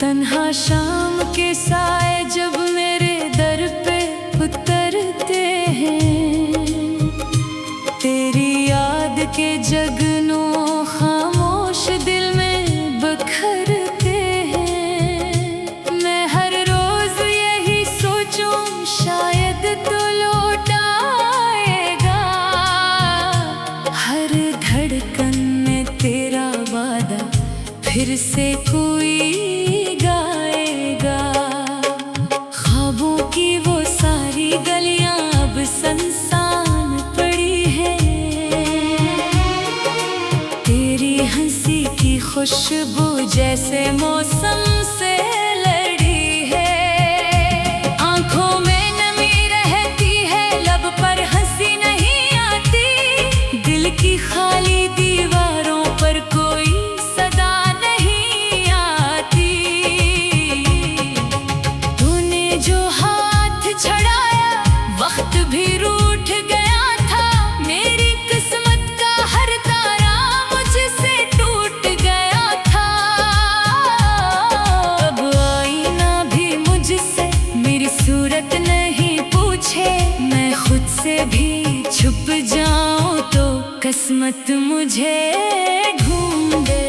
तन्हा शाम के साए जब मेरे दर पे उतरते हैं, तेरी याद के जगनों खामोश दिल में बखरते हैं। मैं हर रोज यही सोचूं शायद तो लौट आएगा, हर धड़कन में तेरा वादा फिर से कोई संसान पड़ी है, तेरी हंसी की खुशबू जैसे मौसम से लड़ी है। आंखों में नमी रहती है, लब पर हंसी नहीं आती, दिल की खाली दीवारों पर कोई सदा नहीं आती। तूने जो हाथ छड़ाया वक्त भी रूठ गया था, मेरी किस्मत का हर तारा मुझसे टूट गया था। अब आईना भी मुझसे मेरी सूरत नहीं पूछे, मैं खुद से भी छुप जाऊं तो किस्मत मुझे ढूंढे।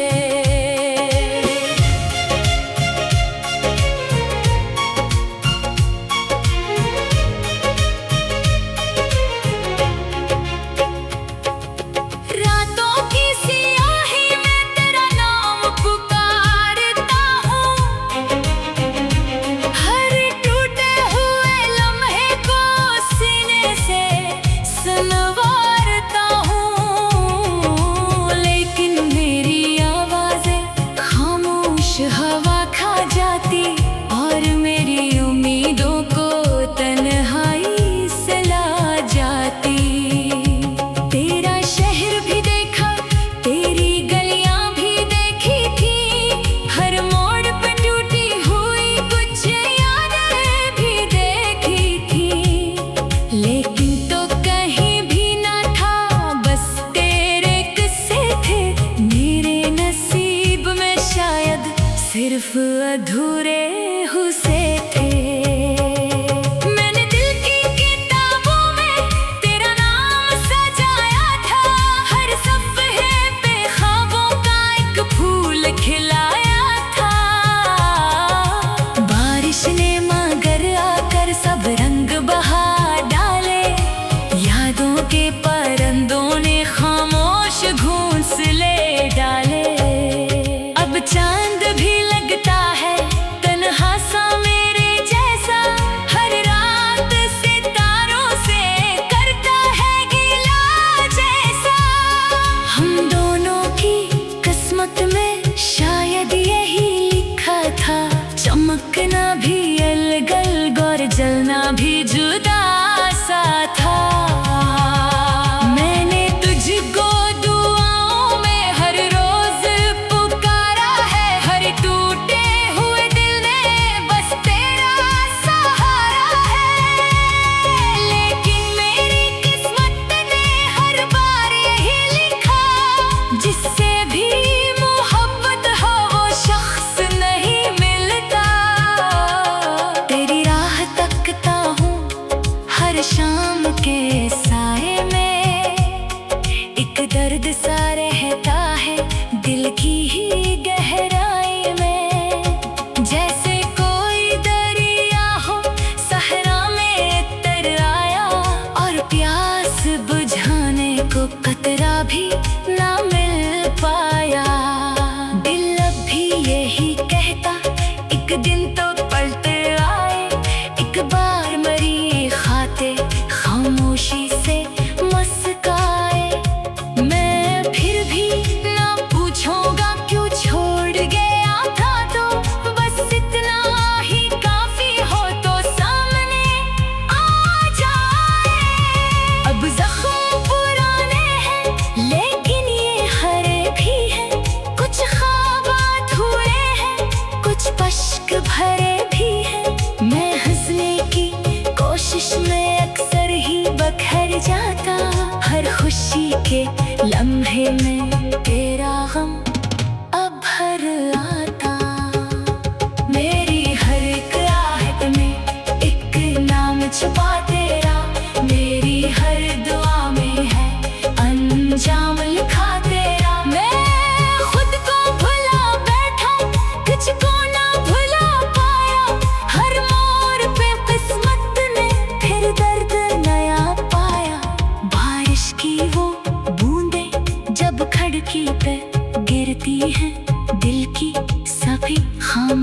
हवा खा जाती और मेरी उम्मीदों को तन्हाई से ला जाती। तेरा शहर भी देखा, तेरी गलियां भी देखी थी, हर मोड़ पे टूटी हुई कुछ यादें भी देखी थी, लेकिन तो कहीं भी ना था, बस तेरे किस्से थे मेरे नसीब में, शायद सिर्फ अधूरे हुस्से थे। मैंने दिल की किताबों में तेरा नाम सजाया था, हर सफ़े पे ख्वाबों का एक फूल खिलाया था। बारिश ने मगर आकर सब रंग बहा डाले, यादों के परंदों ने खामोश घोंसले डाले। अब चांद भी लगता है तन्हा सा मेरे जैसा, हर रात सितारों से करता है गिला जैसा। हम दोनों की किस्मत में शायद यही लिखा था, चमकना भी अलग अलग और जलना भी जुदा सा था। मैंने तुझको जिससे भी मोहब्बत हो वो शख्स नहीं मिलता। तेरी राह तकता हूँ हर शाम के साए में, एक दर्द सा रहता है दिल की ही गहराई में। जैसे कोई दरिया हो सहरा में तर आया, और प्यास बुझाने को कतरा भी ना मिल पाया। दिल अब भी यही कहता एक दिन तो पलट आए, एक बार मरी खाते खामोशी से मुस्काए। मैं फिर भी ना पूछूंगा क्यों छोड़ गया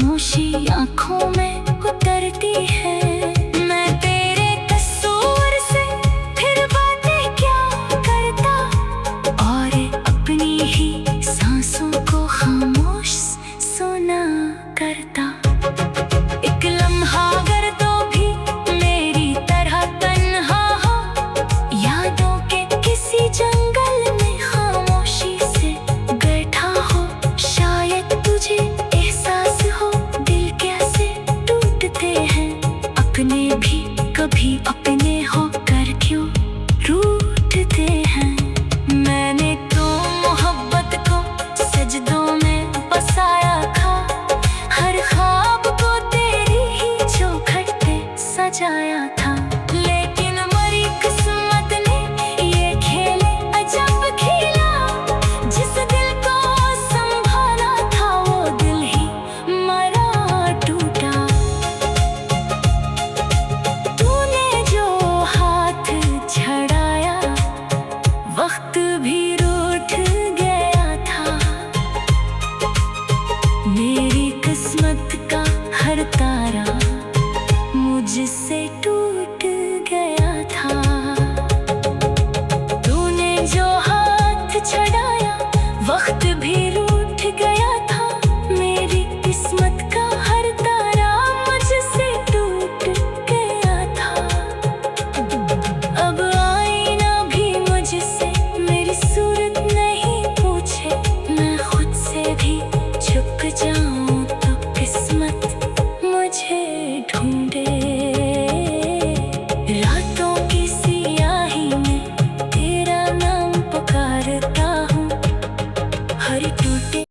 खामोशी आंखों में उतरती है। मैं तेरे कसूर से फिर बातें क्या करता, और अपनी ही सांसों को खामोश सुना करता। एक लम्हा अगर तो भी मेरी तरह तन्हा हो, यादों के किसी जंगल में खामोशी से बैठा हो, शायद तुझे एहसास हो दिल कैसे टूटते हैं अपने भी, कभी अपने होकर क्यों रूठते हैं। मैंने तो मोहब्बत को सजदों में बसाया था, हर ख्वाब को तेरी ही चौखट पे सजाया था। लेकिन मरी किस्मत ने ये खेल अजब खेला, जिस दिल को संभाला था वो दिल ही मरा टूटा। तूने जो हाथ छड़ाया वक्त भी रूठ गया था। मेरी किस्मत का हर तारा मुझसे टूट गया था। तूने जो हाथ छड़ाया वक्त भी रूठ गया था। मेरी किस्मत का हर तारा मुझसे टूट गया था। अब आईना भी मुझसे मेरी सूरत नहीं पूछे, मैं खुद से भी छुप जाऊं तो किस्मत मुझे ढूंढे। रातों की सियाही में तेरा नाम पुकारता हूँ, हर टूटे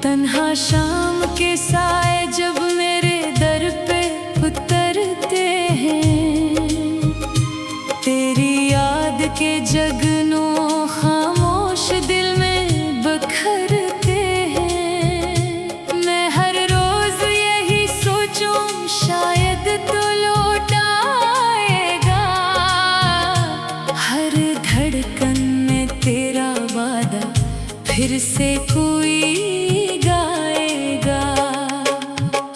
तन्हा शाम के साए जब मेरे दर पे उतरते हैं, तेरी याद के जगनों खामोश दिल में बखरते हैं। मैं हर रोज यही सोचूं शायद तो लौट आएगा, हर धड़कन में तेरा वादा फिर से कोई गाएगा।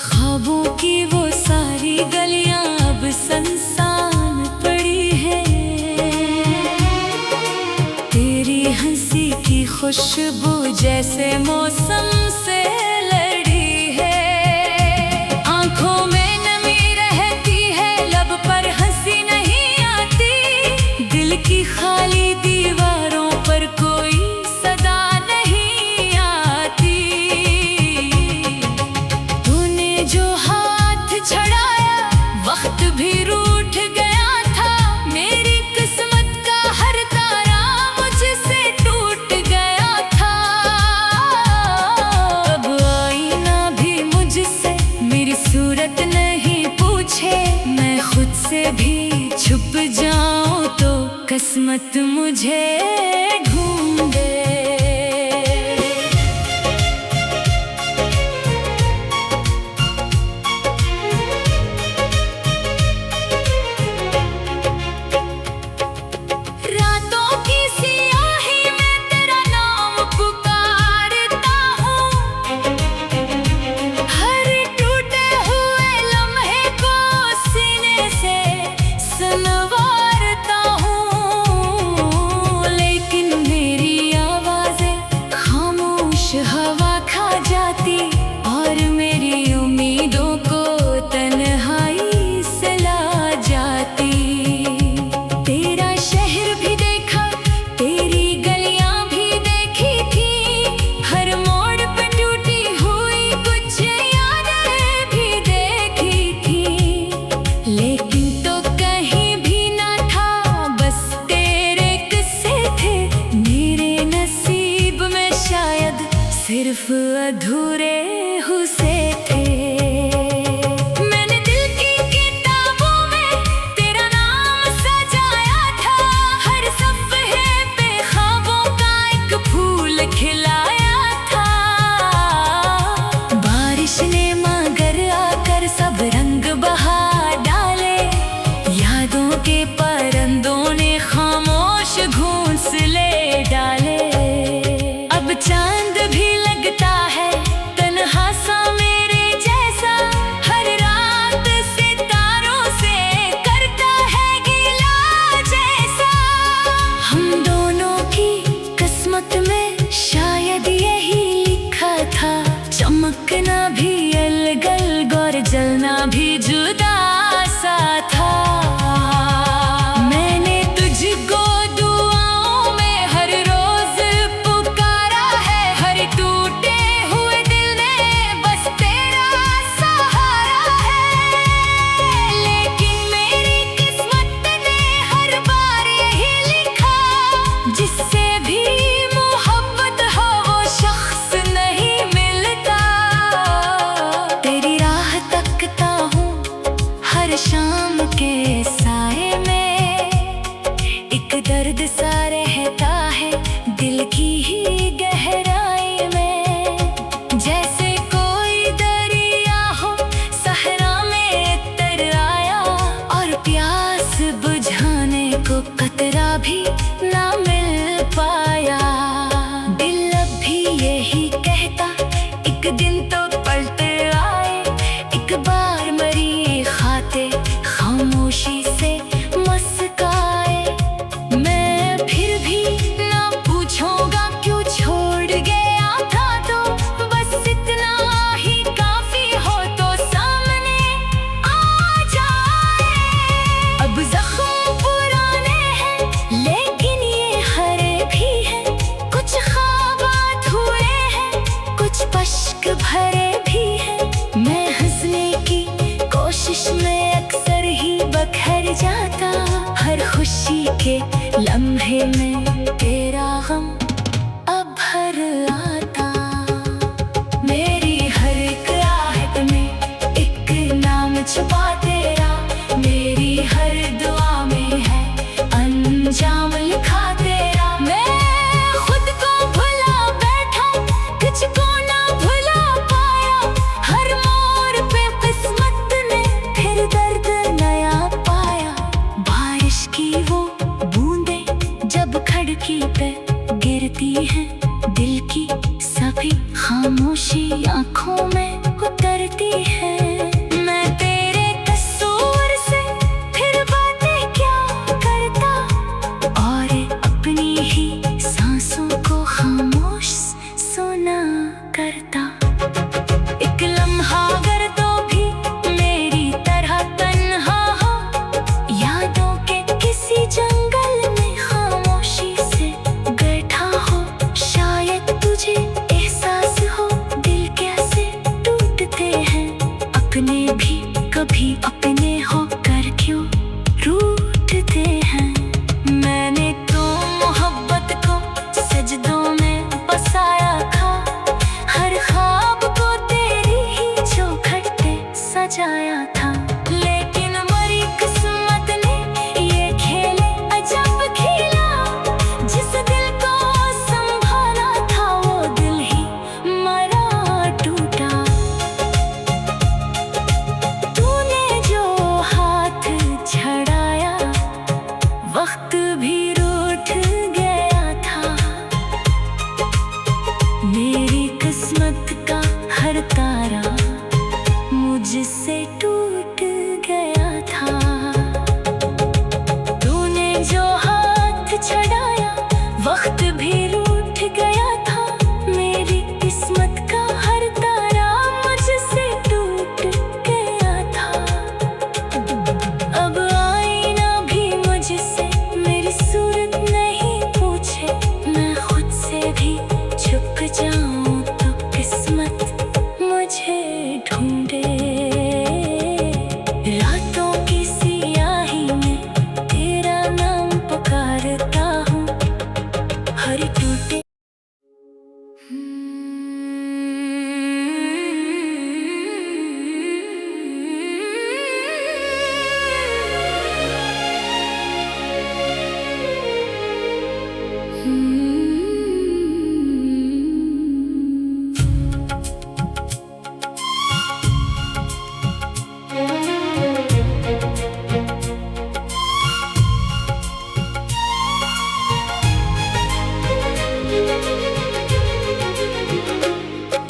ख्वाबों की वो सारी गलियां अब सुनसान पड़ी है, तेरी हंसी की खुशबू जैसे मौसम से लड़ी है। आंखों में नमी रहती है, लब पर हंसी नहीं आती, दिल की खाली दीवारों पर कोई सदा नहीं आती। तूने जो हाथ छड़ाया वक्त भी रूठ गया था। मेरी किस्मत का हर तारा मुझसे टूट गया था। अब आईना भी मुझसे मेरी सूरत नहीं पूछे, मैं खुद से भी छुप जाऊं तो किस्मत मुझे ढूंढे। रातों की सियाही में तेरा नाम पुकारता हूँ, हर टूटे हुए लम्हे को सीने से सुनवारता हूँ। लेकिन सिर्फ अधूरे हुस्से थे। मैंने दिल की किताबों में तेरा नाम सजाया था, हर सफ़हे पे ख्वाबों का एक फूल खिलाया था। बारिश ने मगर आकर सब रंग बहा डाले, यादों के परिंदों ने खामोश घोंसले डाले। अब चांद भी लगता है तन्हा सा मेरे जैसा, हर रात सितारों से करता है गिला जैसा। हम दोनों की किस्मत में शायद यही लिखा था, चमकना भी अलग और जलना भी जुदा सा था। मैंने तुझको दुआओं में हर रोज पुकारा है, हर टूटे हुए दिल में बस तेरा सहारा है। लेकिन मेरी किस्मत ने हर बार यही लिखा, जिससे भी मोहब्बत हो वो शख्स नहीं मिलता। तेरी राह तकता हूँ हर शाम के साए में, एक दर्द सा रहता है दिल की ही गहराई में। जैसे कोई दरिया हो सहरा में तर आया, और प्यास बुझाने को कतरा भी ना मिल पाया। दिल अब भी यही कहता एक दिन तो पलट आए, एक बार मरी खाते खामोशी से मुस्काए। मैं फिर भी ना पूछूंगा क्यों छोड़ गया था, तो बस इतना ही काफी हो तो सामने आ जाए। अब जख्म पुराने हैं लेकिन ये हरे भी हैं, कुछ ख्वाबात हुए हैं कुछ पश्क भरे भी हैं। मैं हंसने की कोशिश में अक्सर ही बखर जाता, हर खुशी के लम्हे में तेरा गम अब भर आता। मेरी हर एक आहट में एक नाम छुपा तेरा, मेरी हर दुआ में है अंजाम लिखा तेरा। मैं खुद को भुला बैठा कुछ को ना भुला पाया, हर मोड़ पे किस्मत ने फिर दर्द नया पाया। बारिश की वो बूंदें जब खिड़की पे गिरती हैं, दिल की सभी खामोशी आंखों में उतरती है। मैं तेरे कसूर से फिर बातें क्या करता, और अपनी ही सांसों को खामोश सुना करता। एक लम्हा अगर तो भी मेरी तरह तन्हा हो, यादों के किसी जंगल में खामोशी से बैठा हो, शायद तुझे एहसास हो दिल कैसे टूटते हैं। अपने भी कभी अपने होकर क्यों रूठते हैं। मैंने तो मोहब्बत को सजदों में बसाया था, हर ख्वाब को तेरी ही चौखट पे सजाया था। लेकिन मरी किस्मत ने ये खेल अजब खेला, जिस दिल को संभाला था वो दिल ही मरा टूटा। तूने जो हाथ छड़ाया वक्त भी रूठ गया था। मेरी किस्मत का हर तारा मुझसे टूट गया था। तूने जो हाथ छड़ाया वक्त भी रूठ गया था। मेरी किस्मत का हर तारा मुझसे टूट गया था। अब आईना भी मुझसे मेरी सूरत नहीं पूछे, मैं खुद से भी छुप जाऊं तो किस्मत मुझे ढूंढे। रातों की सियाही में तेरा नाम पुकारता हूँ, हर टूटे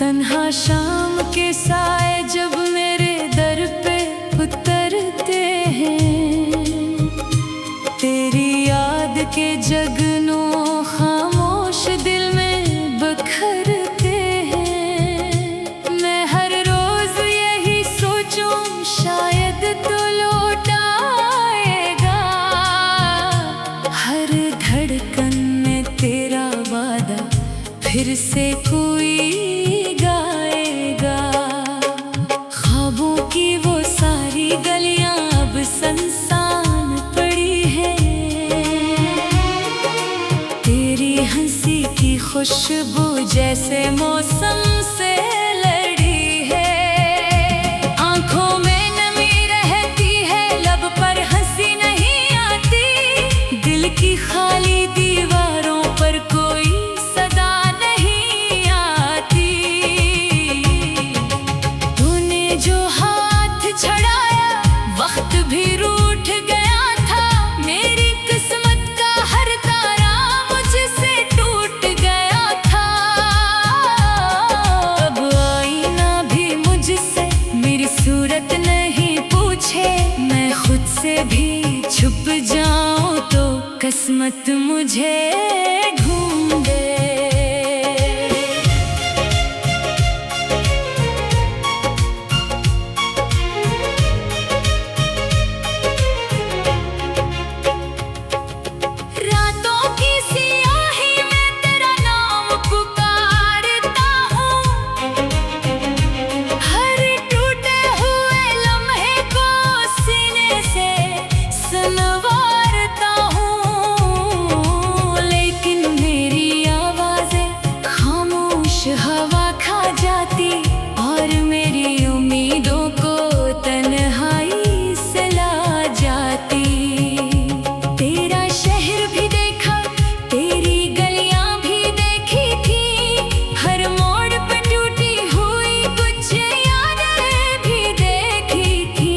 तन्हा शाम के साए जब मेरे दर पे उतरते हैं, तेरी याद के जगनों खामोश दिल में बखरते हैं। मैं हर रोज यही सोचूं शायद तो लौट आएगा, हर धड़कन में तेरा वादा फिर से कोई गाएगा। ख्वाबों की वो सारी गलियां अब सुनसान पड़ी है, तेरी हंसी की खुशबू जैसे मौसम से लड़ी है। आंखों में नमी रहती है, लब पर हंसी नहीं आती, दिल की खाली दीवारों पर कोई सदा नहीं आती। तूने जो हाथ छड़ाया वक्त भी रूठ गया था, मेरी किस्मत का हर तारा मुझसे टूट गया था। अब आईना भी मुझसे मेरी सूरत नहीं पूछे, मैं खुद से भी छुप जाऊं तो किस्मत मुझे ढूंढे। रातों की सियाही में तेरा नाम पुकारता हूँ, हर टूटे हुए लम्हे को सीने से सुनवारता हूँ। लेकिन मेरी आवाज़ें खामोश हवा खा जाती, और मेरी उम्मीदों को तन्हाई से ला जाती। तेरा शहर भी देखा, तेरी गलियां भी देखी थी, हर मोड़ पर टूटी हुई कुछ यादें भी देखी थी।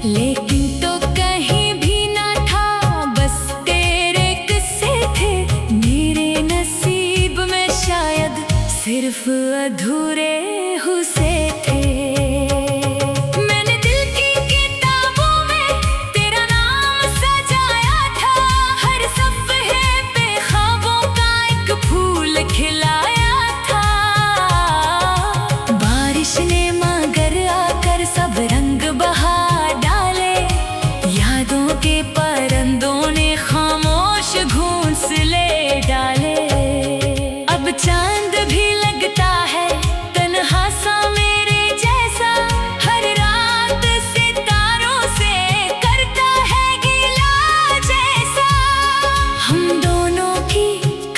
लेकिन तो कहीं भी ना था, बस तेरे किस्से थे मेरे नसीब में, शायद सिर्फ अधूरे हुस्से थे। मैंने दिल की किताबों में तेरा नाम सजाया था, हर सफ़े पे ख्वाबों का एक फूल खिलाया था। बारिश ने मगर आकर सब रंग बहा डाले, यादों के परिंदों ने खामोश घोंसले डाले। अब चांद भी लगता है तन्हा सा मेरे जैसा, हर रात सितारों से करता है गिला जैसा। हम दोनों की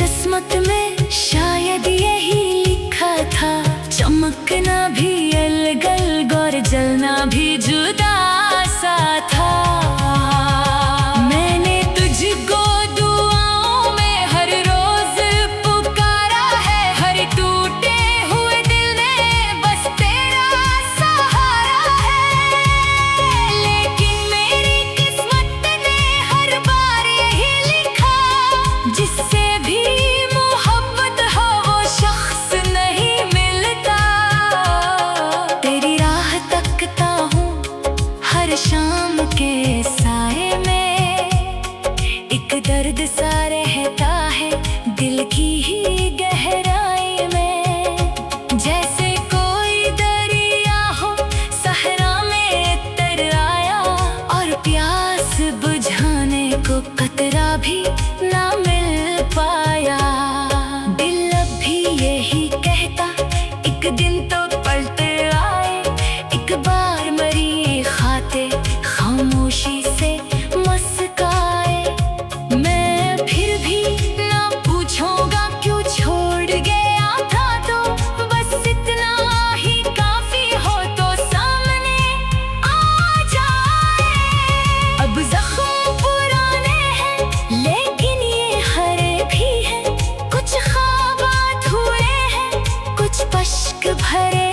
किस्मत में शायद यही लिखा था, चमकना भी अलग और जलना भी जुदा सा था। मैंने तुझको दुआओं में हर रोज पुकारा है, हर टूटे हुए दिल में बस तेरा सहारा है। लेकिन मेरी किस्मत ने हर बार यही लिखा, जिससे भी मोहब्बत हो वो शख्स नहीं मिलता। तेरी राह तकता हूँ हर शाम के साए में, एक दर्द सा रहता है दिल की ही गहराई में। जैसे कोई दरिया हो सहरा में तर आया, और प्यास बुझाने को कतरा भी ना मिल पाया। दिल अब भी यही कहता, एक दिन तो पलट आए, एक बार मरी खाते खामोशी से मुस्काए। मैं फिर भी ना पूछूंगा क्यों छोड़ गया था, तो बस इतना ही काफी हो तो सामने आ जाए। अब जख्म पुराने हैं लेकिन ये हरे भी हैं, कुछ ख्वाब अधूरे हैं, कुछ पश्क भरे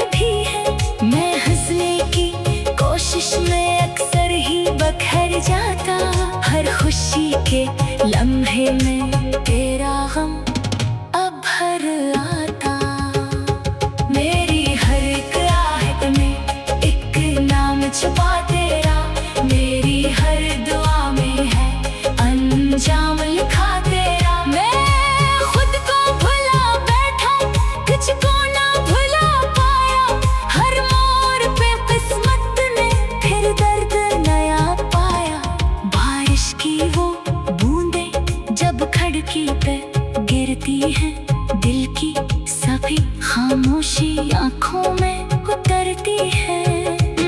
कभी खामोशी आंखों में उतरती है।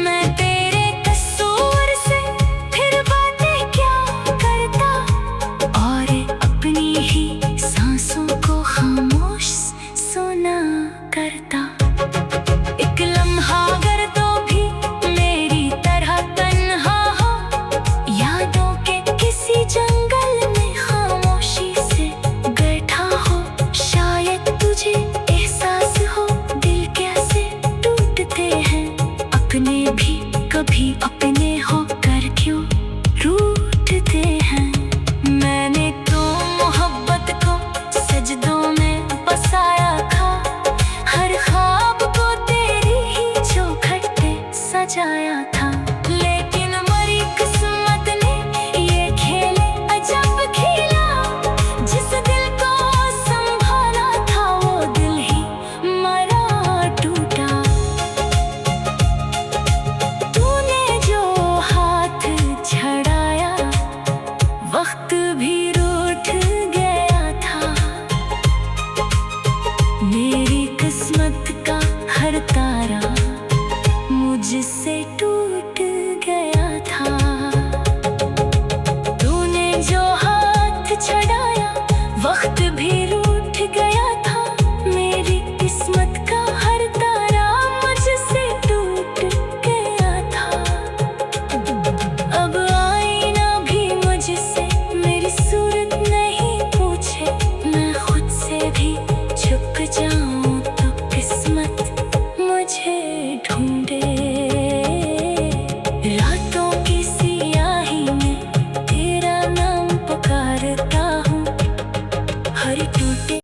मैं तेरे कसूर से फिर बातें क्या करता, और अपनी ही सांसों को खामोश सुना करता। एक लम्हा अगर तो भी मेरी तरह तन्हा हो, यादों के किसी जंगल में खामोशी से बैठा हो, शायद तुझे एहसास हो दिल कैसे टूटते हैं अपने भी, कभी अपने होकर क्यों रूठते हैं। मैंने तो मोहब्बत को सजदों में बसाया था, हर ख्वाब को तेरी ही चौखट पे सजाया था। लेकिन मरी किस्मत ने ये खेले अजब खेला, जिस दिल को संभाला था वो दिल ही मरा टूटा। तूने जो हाथ छड़ाया वक्त भी रूठ गया था। मेरी किस्मत का हर तारा मुझसे टूट गया था। तूने जो हाथ छड़ाया वक्त भी रूठ गया था। मेरी किस्मत का हर तारा मुझसे टूट गया था। अब आईना भी मुझसे मेरी सूरत नहीं पूछे, मैं खुद से भी छुप जाऊं तो किस्मत मुझे ढूंढे। रातों की सियाही में तेरा नाम पुकारता हूँ, हर टूटे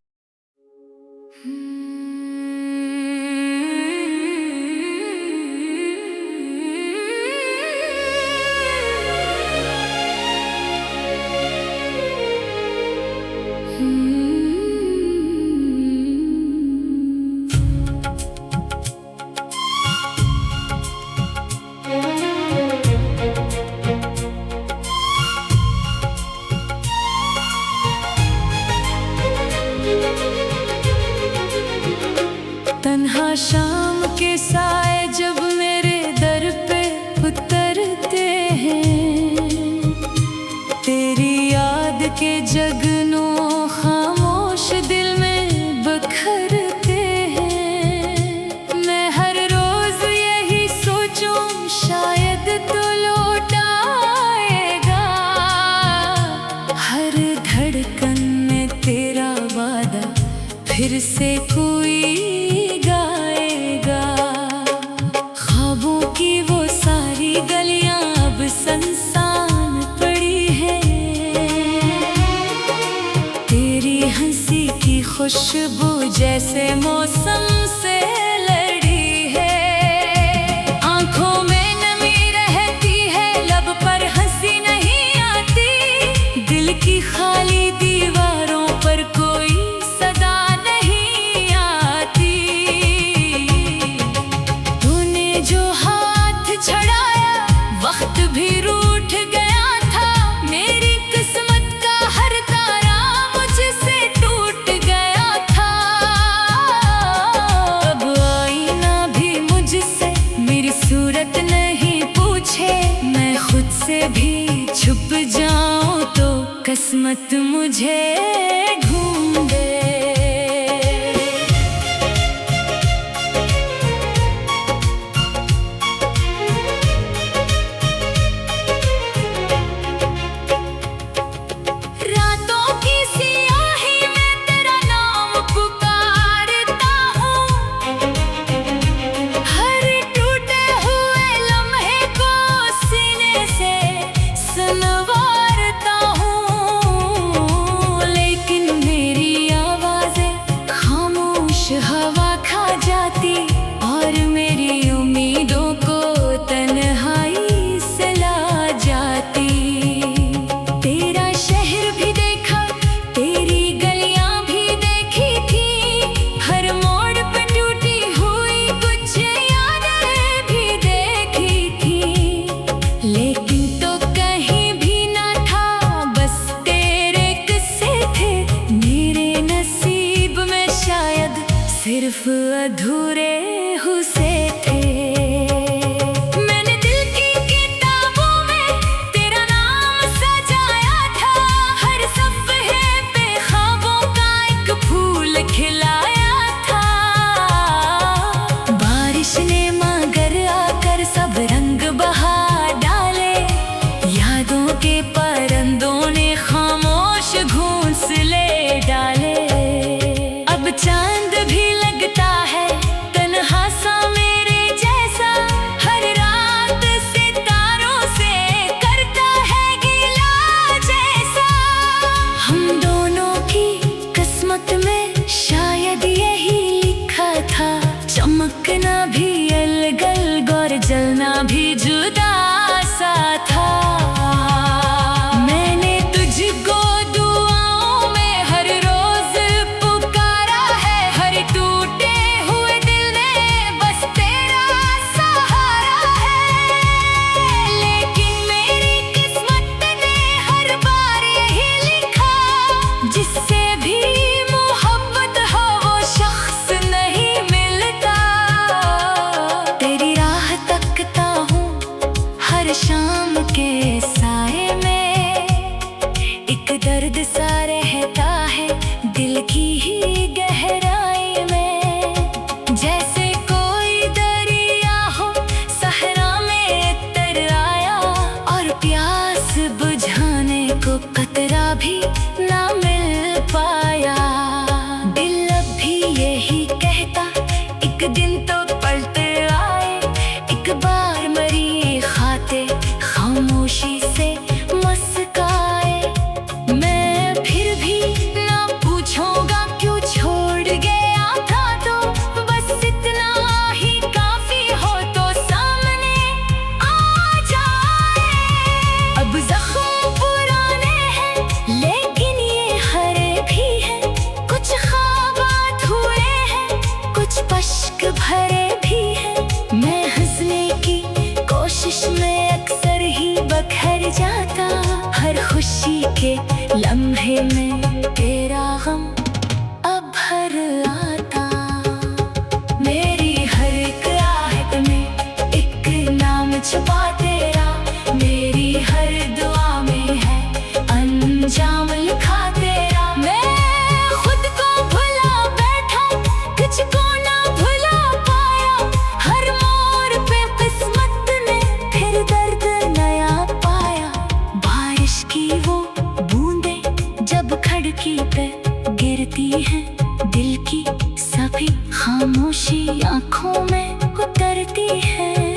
तन्हा शाम के साए जब मेरे दर पे उतरते हैं, तेरी याद के जगनों खामोश दिल में बखरते हैं। मैं हर रोज यही सोचूं शायद तो लौट आएगा, हर धड़कन में तेरा वादा फिर से कोई गाएगा। ख्वाबों की वो सारी गलियां अब सुनसान पड़ी है, तेरी हंसी की खुशबू जैसे मौसम से लड़ी है। आंखों में नमी रहती है, लब पर हंसी नहीं आती, दिल की खाली दीवारों पर कोई सदा नहीं आती। तूने जो हाथ छड़ाया वक्त भी रूठ गया था। मेरी किस्मत का हर तारा मुझसे टूट गया था। अब आईना भी मुझसे मेरी सूरत नहीं पूछे, मैं खुद से भी छुप जाऊं तो किस्मत मुझे ढूंढे। रातों की सियाही में तेरा नाम पुकारता हूँ, हर टूटे हुए लम्हे को सीने से सुनवारता हूँ। लेकिन मेरी आवाज़ें खामोश हवा खा जाती, और मेरी उम्मीदों को तन्हाई से ला जाती। तेरा शहर भी देखा, तेरी गलियां भी देखी थी, हर मोड़ पे टूटी हुई कुछ यादें भी देखी थी। लेकिन तो कहीं भी ना था, बस तेरे किस्से थे। मेरे नसीब में शायद सिर्फ अधूरे हुस्से थे। मैंने दिल की किताबों में तेरा नाम सजाया था, हर सफ़हे पे ख्वाबों का एक फूल खिलाया था। बारिश ने मगर आकर सब रंग बहा डाले, यादों के परंदों ने खामोश घोंसले डाले। अब चांद भी लगता है तन्हा सा मेरे जैसा, हर रात सितारों से करता है गिला जैसा। हम दोनों की किस्मत में शायद यही लिखा था, चमकना भी अलग और जलना भी जुदा सा था। मैंने तुझको दुआओं में हर रोज पुकारा है, हर टूटे हुए दिल ने बस तेरा सहारा है। लेकिन मेरी किस्मत ने हर बार यही लिखा, जिससे भी मोहब्बत हो वो शख्स नहीं मिलता। तेरी राह तकता हूँ हर शाम के साए में, एक दर्द सा रहता है दिल की ही गहराई में। जैसे कोई दरिया हो सहरा में तर आया, और प्यास बुझाने को कतरा भी ना मिल पाया। दिल अब भी यही कहता, एक दिन तो पलट आए, एक बार मरी खाते खामोशी से मुस्काए। मैं फिर भी ना पूछूंगा क्यों छोड़ गया था, तो बस इतना ही काफी हो तो सामने आ जाए। अब जख्म पुराने हैं लेकिन ये हरे भी हैं, कुछ ख्वाब अधूरे हैं, कुछ पश्क भरे भी हैं। मैं हंसने की कोशिश में अक्सर ही बखर जाता, हर खुशी के लम्हे में तेरा गम अब भर आता। मेरी हर एक आहट में एक नाम छुपा तेरा, मेरी हर दुआ में है अंजाम लिखा तेरा। मैं खुद को भुला बैठा, तुझको ना भुला पाया, हर मोड़ पे किस्मत ने फिर दर्द नया पाया। बारिश की वो बूंदें जब खिड़की पे गिरती हैं, दिल की सभी खामोशी आंखों में उतरती है।